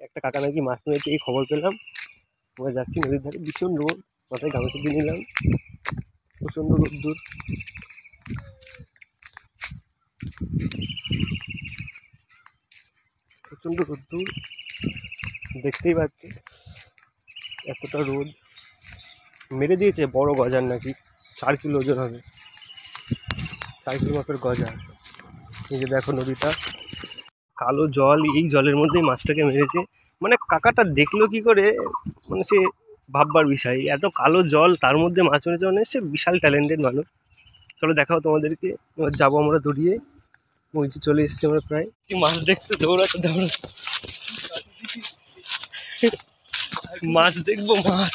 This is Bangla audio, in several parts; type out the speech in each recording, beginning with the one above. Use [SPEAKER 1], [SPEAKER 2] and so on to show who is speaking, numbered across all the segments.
[SPEAKER 1] একটা কাকা নাকি মাছ মেরেছে, এই খবর পেলাম। আমরা যাচ্ছি নদীর ধারে, ভীষণ রোদ, মাথায় গামছা দিয়ে নিলাম, প্রচণ্ড রোদ্দুর। প্রচণ্ড রোদ্দুর, দেখতেই পাচ্ছি এতটা রোদ। মেরে দিয়েছে বড় গজার নাকি, 4 কিলো ওজন হবে, 4 কিলো মাপের গজা। এই যে দেখো নদীটা, কালো জল, এই জলের মধ্যেই মাছটাকে মেরেছে। মানে কাকাটা দেখলো কি করে, মানে সে ভাববার বিষয়, এত কালো জল তার মধ্যে মাছ মেরেছে, মানে সে বিশাল ট্যালেন্টেড মানুষ। চলো দেখাও তোমাদেরকে, এবার যাবো আমরা দৌড়িয়ে। ওই যে চলে এসেছি আমরা প্রায়, মাছ দেখতে দৌড়াতে দৌড়াতে, মাছ দেখবো মাছ।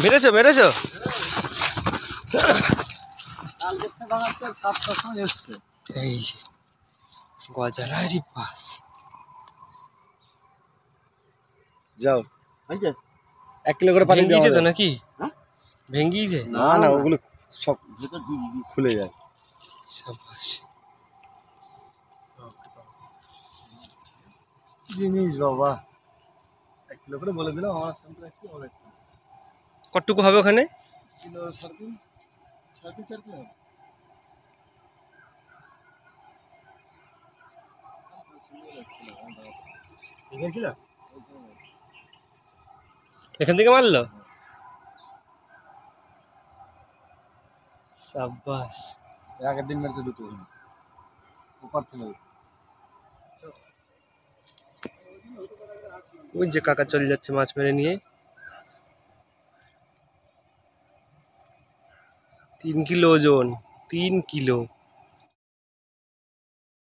[SPEAKER 1] মেরেছো মেরেছো? এই গজালারই পাস
[SPEAKER 2] যাও, 1 কিলো করে পানি
[SPEAKER 1] ভেঙ্গিয়েছে
[SPEAKER 2] দিয়ে
[SPEAKER 1] তো নাকি? ভেঙ্গিয়েছে?
[SPEAKER 2] না না, ওগুলো সব খুলে যায়।
[SPEAKER 1] সাবাস।
[SPEAKER 2] জিনিস বাবা, 1 কিলো করে বলে দিলাম, আমার সঙ্গে একটু অনেক।
[SPEAKER 1] কতটুকু হবে ওখানে?
[SPEAKER 2] কিলো 3.5, 3.5 4 কিলো হবে।
[SPEAKER 1] এখান থেকে মারলো? সাবাস।
[SPEAKER 2] আগের দিন মেরেছে দুটো উপর থেকে।
[SPEAKER 1] ওই যে কাকা চলে যাচ্ছে মাছ মেরে নিয়ে। 3 কিলো ওজন, 3 কিলো।